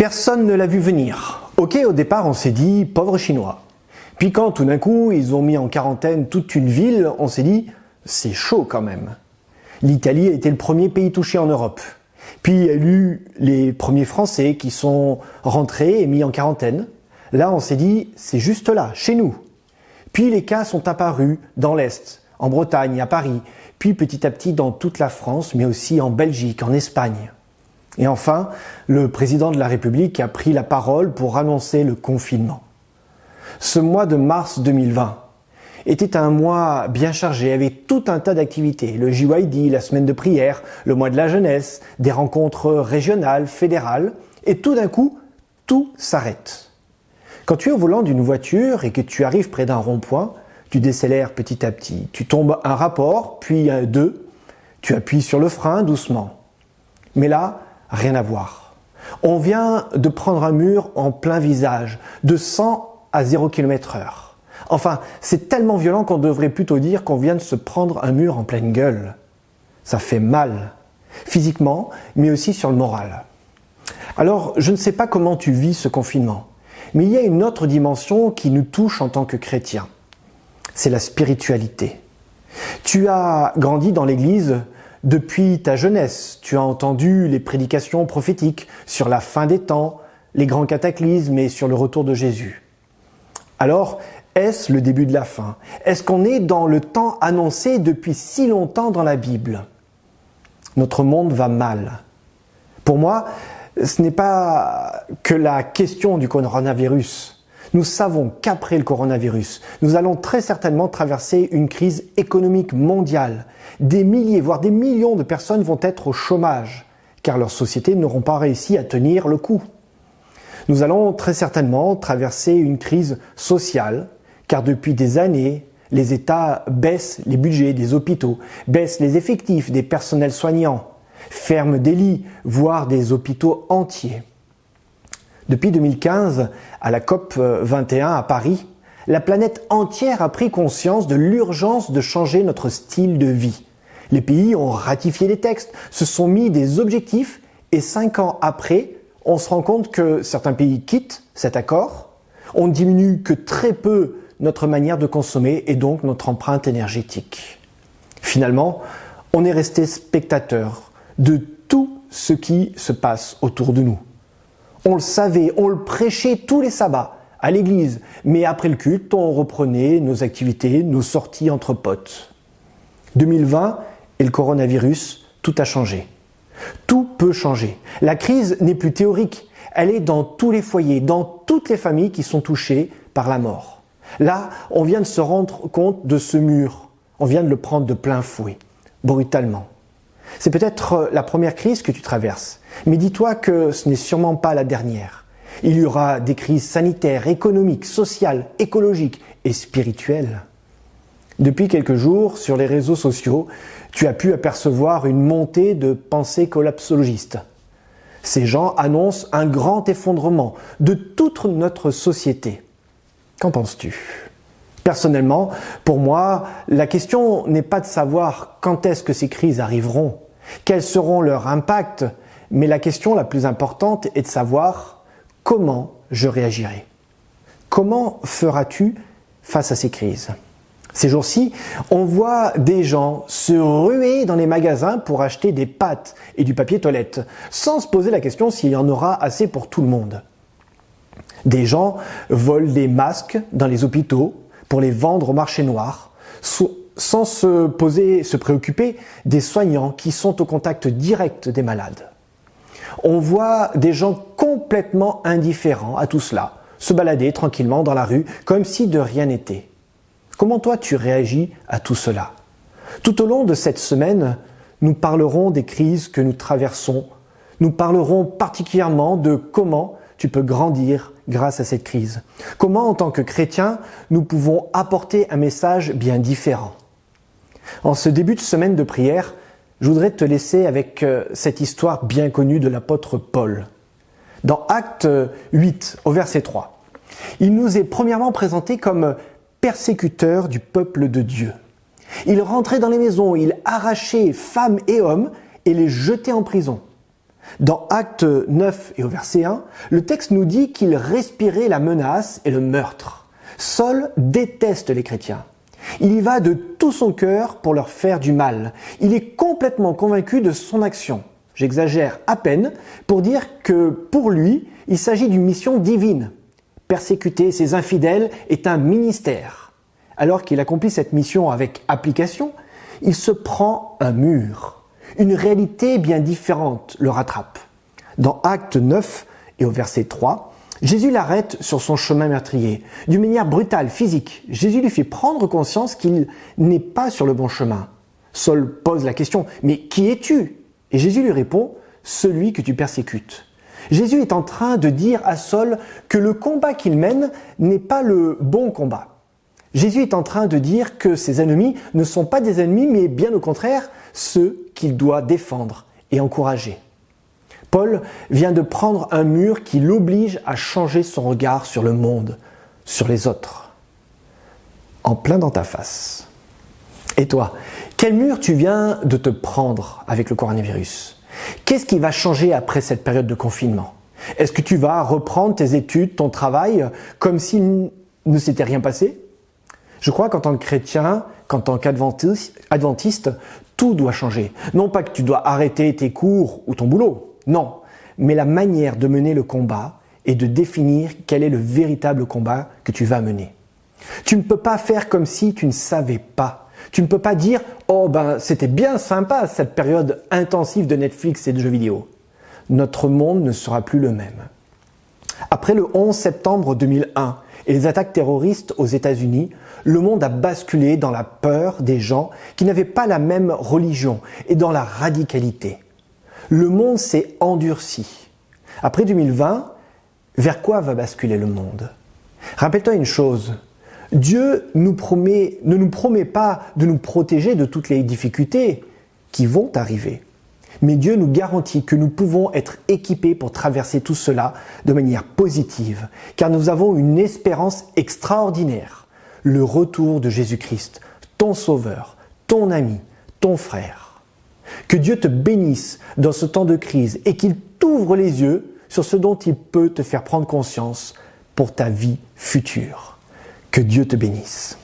Personne ne l'a vu venir. Ok, au départ, on s'est dit, pauvres Chinois. Puis quand tout d'un coup, ils ont mis en quarantaine toute une ville, on s'est dit, c'est chaud quand même. L'Italie a été le premier pays touché en Europe. Puis il y a eu les premiers Français qui sont rentrés et mis en quarantaine. Là, on s'est dit, c'est juste là, chez nous. Puis les cas sont apparus dans l'Est, en Bretagne, à Paris, puis petit à petit dans toute la France, mais aussi en Belgique, en Espagne. Et enfin, le président de la République a pris la parole pour annoncer le confinement. Ce mois de mars 2020 était un mois bien chargé avec tout un tas d'activités. Le JYD, la semaine de prière, le mois de la jeunesse, des rencontres régionales, fédérales. Et tout d'un coup, tout s'arrête. Quand tu es au volant d'une voiture et que tu arrives près d'un rond-point, tu décélères petit à petit. Tu tombes un rapport, puis deux. Tu appuies sur le frein doucement. Mais là, rien à voir. On vient de prendre un mur en plein visage, de 100 à 0 km/h. Enfin, c'est tellement violent qu'on devrait plutôt dire qu'on vient de se prendre un mur en pleine gueule. Ça fait mal, physiquement, mais aussi sur le moral. Alors, je ne sais pas comment tu vis ce confinement, mais il y a une autre dimension qui nous touche en tant que chrétiens. C'est la spiritualité. Tu as grandi dans l'église depuis ta jeunesse. Tu as entendu les prédications prophétiques sur la fin des temps, les grands cataclysmes et sur le retour de Jésus. Alors, est-ce le début de la fin? Est-ce qu'on est dans le temps annoncé depuis si longtemps dans la Bible? Notre monde va mal. Pour moi, ce n'est pas que la question du coronavirus. Nous savons qu'après le coronavirus, nous allons très certainement traverser une crise économique mondiale. Des milliers, voire des millions de personnes vont être au chômage, car leurs sociétés n'auront pas réussi à tenir le coup. Nous allons très certainement traverser une crise sociale, car depuis des années, les États baissent les budgets des hôpitaux, baissent les effectifs des personnels soignants, ferment des lits, voire des hôpitaux entiers. Depuis 2015, à la COP 21 à Paris, la planète entière a pris conscience de l'urgence de changer notre style de vie. Les pays ont ratifié les textes, se sont mis des objectifs et 5 ans après, on se rend compte que certains pays quittent cet accord, on ne diminue que très peu notre manière de consommer et donc notre empreinte énergétique. Finalement, on est resté spectateur de tout ce qui se passe autour de nous. On le savait, on le prêchait tous les sabbats à l'église, mais après le culte, on reprenait nos activités, nos sorties entre potes. 2020 et le coronavirus, tout a changé. Tout peut changer. La crise n'est plus théorique, elle est dans tous les foyers, dans toutes les familles qui sont touchées par la mort. Là, on vient de se rendre compte de ce mur, on vient de le prendre de plein fouet, brutalement. C'est peut-être la première crise que tu traverses, mais dis-toi que ce n'est sûrement pas la dernière. Il y aura des crises sanitaires, économiques, sociales, écologiques et spirituelles. Depuis quelques jours, sur les réseaux sociaux, tu as pu apercevoir une montée de pensées collapsologistes. Ces gens annoncent un grand effondrement de toute notre société. Qu'en penses-tu ? Personnellement, pour moi, la question n'est pas de savoir quand est-ce que ces crises arriveront, quels seront leurs impacts, mais la question la plus importante est de savoir comment je réagirai. Comment feras-tu face à ces crises ? Ces jours-ci, on voit des gens se ruer dans les magasins pour acheter des pâtes et du papier toilette, sans se poser la question s'il y en aura assez pour tout le monde. Des gens volent des masques dans les hôpitaux pour les vendre au marché noir, sans se préoccuper des soignants qui sont au contact direct des malades. On voit des gens complètement indifférents à tout cela, se balader tranquillement dans la rue comme si de rien n'était. Comment toi tu réagis à tout cela ? Tout au long de cette semaine, nous parlerons des crises que nous traversons. Nous parlerons particulièrement de comment tu peux grandir grâce à cette crise. Comment, en tant que chrétien, nous pouvons apporter un message bien différent. En ce début de semaine de prière, je voudrais te laisser avec cette histoire bien connue de l'apôtre Paul. Dans Actes 8, au verset 3, il nous est premièrement présenté comme persécuteur du peuple de Dieu. Il rentrait dans les maisons, il arrachait femmes et hommes et les jetait en prison. Dans Actes 9 et au verset 1, le texte nous dit qu'il respirait la menace et le meurtre. Saul déteste les chrétiens. Il y va de tout son cœur pour leur faire du mal. Il est complètement convaincu de son action. J'exagère à peine pour dire que pour lui, il s'agit d'une mission divine. Persécuter ces infidèles est un ministère. Alors qu'il accomplit cette mission avec application, il se prend un mur. Une réalité bien différente le rattrape. Dans Actes 9 et au verset 3, Jésus l'arrête sur son chemin meurtrier. D'une manière brutale, physique, Jésus lui fait prendre conscience qu'il n'est pas sur le bon chemin. Saul pose la question « Mais qui es-tu » Et Jésus lui répond « Celui que tu persécutes ». Jésus est en train de dire à Saul que le combat qu'il mène n'est pas le bon combat. Jésus est en train de dire que ses ennemis ne sont pas des ennemis, mais bien au contraire, ceux qu'il doit défendre et encourager. Paul vient de prendre un mur qui l'oblige à changer son regard sur le monde, sur les autres. En plein dans ta face. Et toi, quel mur tu viens de te prendre avec le coronavirus ? Qu'est-ce qui va changer après cette période de confinement ? Est-ce que tu vas reprendre tes études, ton travail, comme s'il ne s'était rien passé ? Je crois qu'en tant que chrétien, qu'en tant qu'adventiste, tout doit changer. Non pas que tu dois arrêter tes cours ou ton boulot, non, mais la manière de mener le combat et de définir quel est le véritable combat que tu vas mener. Tu ne peux pas faire comme si tu ne savais pas. Tu ne peux pas dire « Oh c'était bien sympa cette période intensive de Netflix et de jeux vidéo ». Notre monde ne sera plus le même. Après le 11 septembre 2001 et les attaques terroristes aux États-Unis, le monde a basculé dans la peur des gens qui n'avaient pas la même religion et dans la radicalité. Le monde s'est endurci. Après 2020, vers quoi va basculer le monde ? Rappelle-toi une chose, Dieu ne nous promet pas de nous protéger de toutes les difficultés qui vont arriver. Mais Dieu nous garantit que nous pouvons être équipés pour traverser tout cela de manière positive, car nous avons une espérance extraordinaire, le retour de Jésus-Christ, ton Sauveur, ton ami, ton frère. Que Dieu te bénisse dans ce temps de crise et qu'il t'ouvre les yeux sur ce dont il peut te faire prendre conscience pour ta vie future. Que Dieu te bénisse.